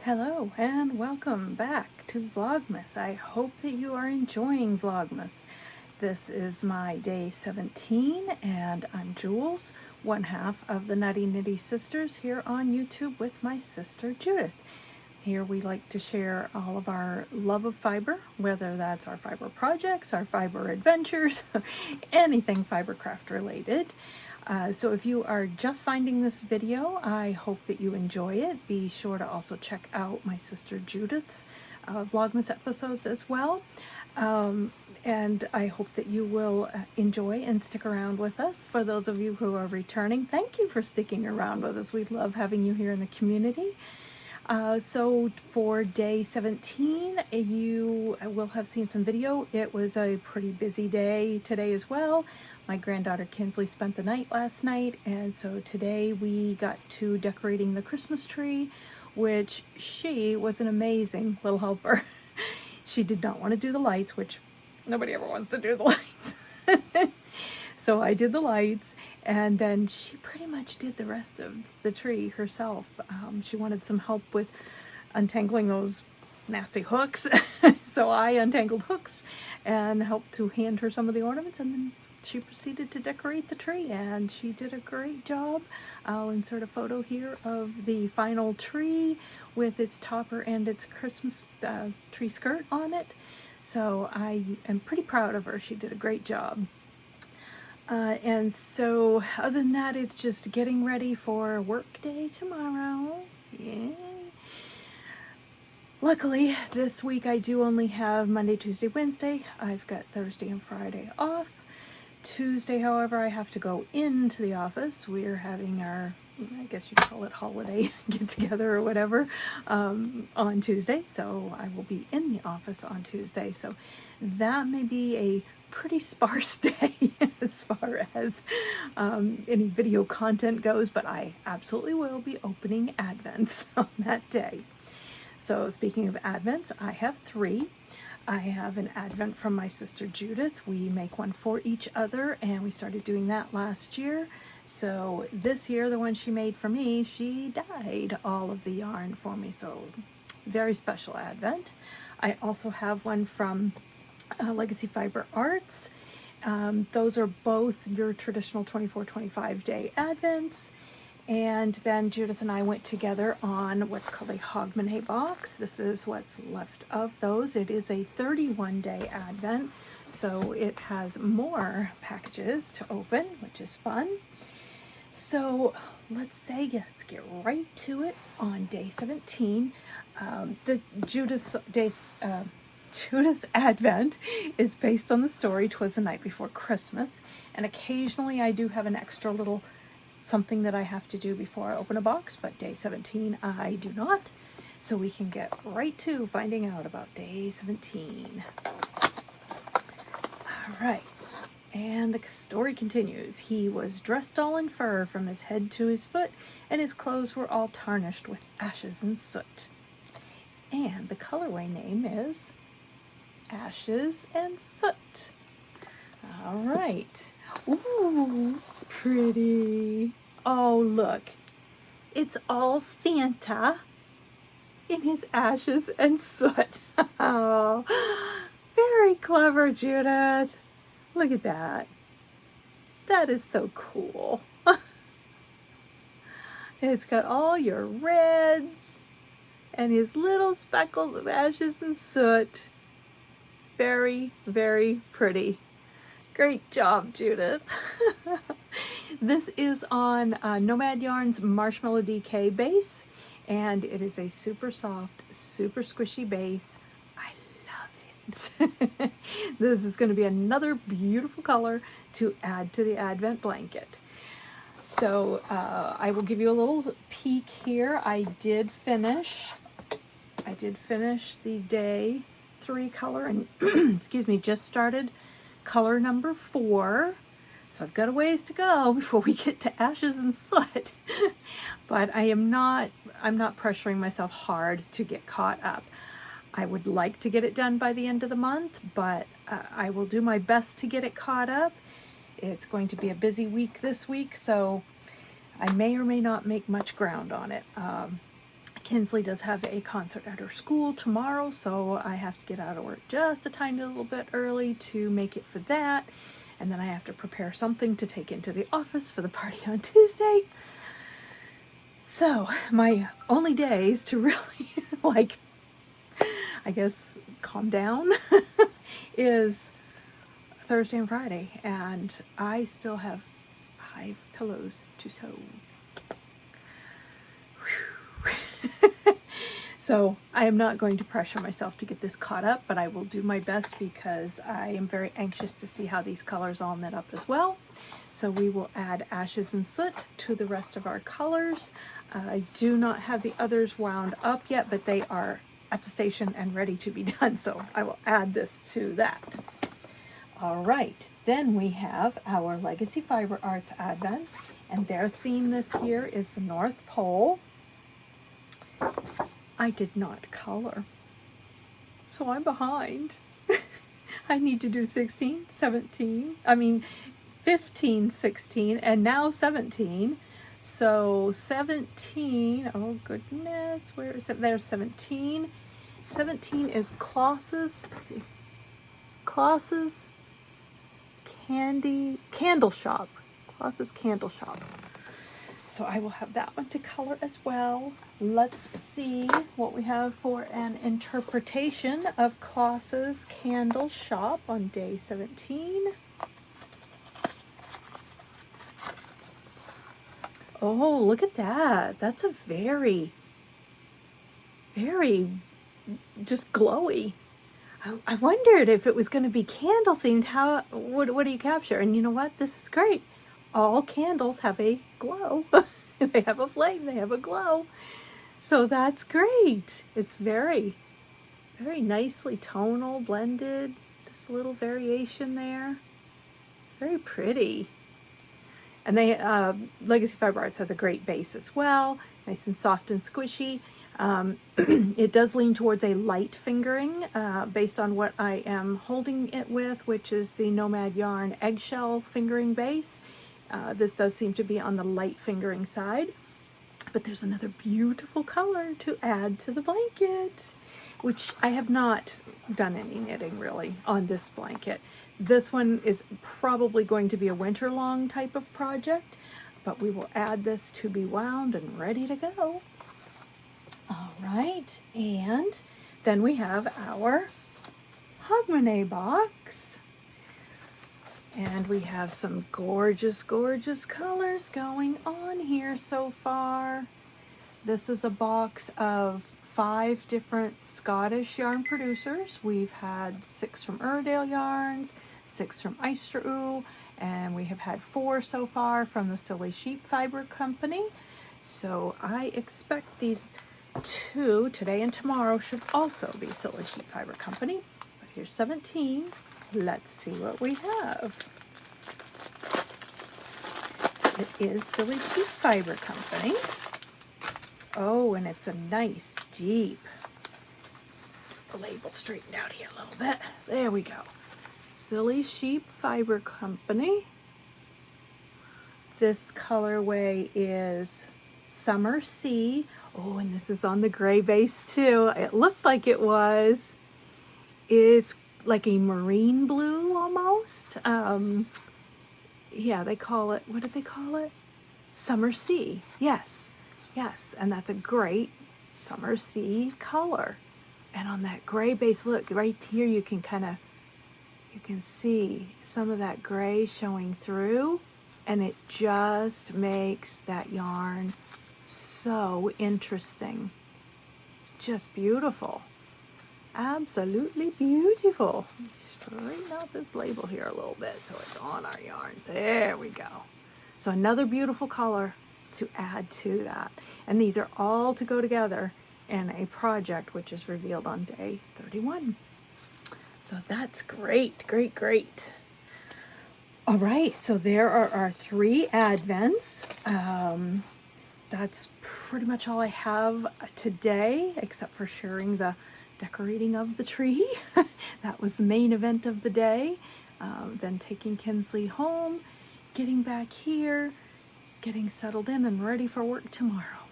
Hello and welcome back to Vlogmas. I hope that you are enjoying Vlogmas. This is my day 17 and I'm Jules, one half of the Nutty Nitty Sisters here on YouTube with my sister Judith. Here we like to share all of our love of fiber, whether that's our fiber projects, our fiber adventures, anything fibercraft related. So if you are just finding this video, I hope that you enjoy it. Be sure to also check out my sister Judith's Vlogmas episodes as well. And I hope that you will enjoy and stick around with us. For those of you who are returning, thank you for sticking around with us. We love having you here in the community. So for day 17, you will have seen some video. It was a pretty busy day today as well. My granddaughter Kinsley spent the night last night, and so today we got to decorating the Christmas tree, which she was an amazing little helper. She did not want to do the lights, which nobody ever wants to do the lights. So I did the lights, and then she pretty much did the rest of the tree herself. She wanted some help with untangling those nasty hooks. So I untangled hooks and helped to hand her some of the ornaments, and then she proceeded to decorate the tree, and she did a great job. I'll insert a photo here of the final tree with its topper and its Christmas tree skirt on it. So I am pretty proud of her. She did a great job. And so other than that, it's just getting ready for work day tomorrow. Yay. Luckily, this week I do only have Monday, Tuesday, Wednesday. I've got Thursday and Friday off. Tuesday, however, I have to go into the office. We're having our, I guess you'd call it holiday get together or whatever, on Tuesday. So I will be in the office on Tuesday. So that may be a pretty sparse day as far as any video content goes, but I absolutely will be opening Advents on that day. So speaking of Advents, I have 3. I have an Advent from my sister Judith. We make one for each other, and we started doing that last year. So this year, the one she made for me, she dyed all of the yarn for me. So very special Advent. I also have one from Legacy Fiber Artz. Those are both your traditional 24-25 day Advents. And then Judith and I went together on what's called a Hogmanay Box. This is what's left of those. It is a 31-day Advent, so it has more packages to open, which is fun. So let's get right to it on day 17. The Judith's Advent is based on the story 'Twas the Night Before Christmas, and occasionally I do have an extra little something that I have to do before I open a box, but day 17 I do not. So we can get right to finding out about day 17. All right, and the story continues. He was dressed all in fur from his head to his foot, and his clothes were all tarnished with ashes and soot. And the colorway name is Ashes and Soot. All right. Ooh, pretty. Oh, look. It's all Santa in his ashes and soot. Oh, very clever, Judith. Look at that. That is so cool. It's got all your reds and his little speckles of ashes and soot. Very, very pretty. Great job, Judith. This is on Nomad Yarn's Marshmallow DK base, and it is a super soft, super squishy base. I love it. This is going to be another beautiful color to add to the Advent blanket. So I will give you a little peek here. I did finish the day 3 color, and excuse me, just started color number 4. So I've got a ways to go before we get to Ashes and Soot. But I'm not pressuring myself hard to get caught up. I would like to get it done by the end of the month, but I will do my best to get it caught up. It's going to be a busy week this week, so I may or may not make much ground on it. Kinsley does have a concert at her school tomorrow, so I have to get out of work just a tiny little bit early to make it for that. And then I have to prepare something to take into the office for the party on Tuesday. So my only days to really, like, I guess, calm down is Thursday and Friday. And I still have 5 pillows to sew. So I am not going to pressure myself to get this caught up, but I will do my best because I am very anxious to see how these colors all knit up as well. So we will add Ashes and Soot to the rest of our colors. I do not have the others wound up yet, but they are at the station and ready to be done. So I will add this to that. All right, then we have our Legacy Fiber Artz Advent, and their theme this year is the North Pole. I did not color, so I'm behind. I need to do 15, 16, and now 17. So 17, oh goodness, where is it? There's 17. 17 is Claus's, let's see, Claus's Candle Shop. Claus's Candle Shop. So I will have that one to color as well. Let's see what we have for an interpretation of Claus's Candle Shop on day 17. Oh, look at that. That's a very, very just glowy. I wondered if it was going to be candle themed. What do you capture? And you know what? This is great. All candles have a glow. They have a flame, they have a glow. So that's great. It's very, very nicely tonal, blended. Just a little variation there. Very pretty. And they Legacy Fiber Artz has a great base as well. Nice and soft and squishy. It does lean towards a light fingering based on what I am holding it with, which is the Nomad Yarn eggshell fingering base. This does seem to be on the light fingering side, but there's another beautiful color to add to the blanket, which I have not done any knitting really on this blanket. This one is probably going to be a winter long type of project, but we will add this to be wound and ready to go. All right, and then we have our Hogmanay box. And we have some gorgeous, gorgeous colors going on here so far. This is a box of 5 different Scottish yarn producers. We've had 6 from Erdale Yarns, 6 from Eyster, and we have had 4 so far from the Silly Sheep Fiber Company. So I expect these 2, today and tomorrow, should also be Silly Sheep Fiber Company. But here's 17. Let's see what we have. It is Silly Sheep Fiber Company. Oh, and it's a nice deep, the label straightened out here a little bit. There we go. Silly Sheep Fiber Company. This colorway is Summer Sea. Oh, and this is on the gray base too. It looked like it was. It's like a marine blue almost. Yeah, they call it, what did they call it? Summer Sea. Yes, yes, and that's a great Summer Sea color. And on that gray base, look, right here you can you can see some of that gray showing through, and it just makes that yarn so interesting. It's just beautiful. Absolutely beautiful. Straighten out this label here a little bit so it's on our yarn. There we go. So another beautiful color to add to that. And these are all to go together in a project which is revealed on day 31. So that's great, great, great. All right, so there are our 3 Advents. That's pretty much all I have today, except for sharing the decorating of the tree. That was the main event of the day. Then taking Kinsley home, getting back here, getting settled in and ready for work tomorrow.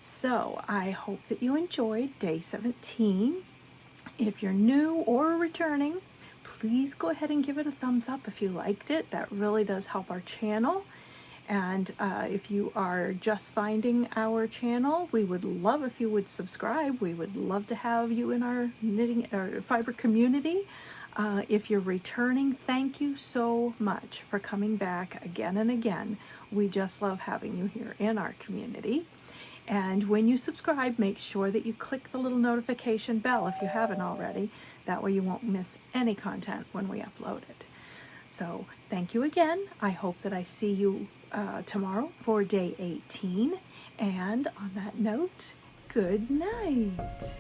So I hope that you enjoyed day 17. If you're new or returning, please go ahead and give it a thumbs up if you liked it. That really does help our channel. And if you are just finding our channel, we would love if you would subscribe. We would love to have you in our knitting or fiber community. If you're returning, thank you so much for coming back again and again. We just love having you here in our community. And when you subscribe, make sure that you click the little notification bell if you haven't already. That way you won't miss any content when we upload it. So thank you again. I hope that I see you tomorrow for day 18. And on that note, good night.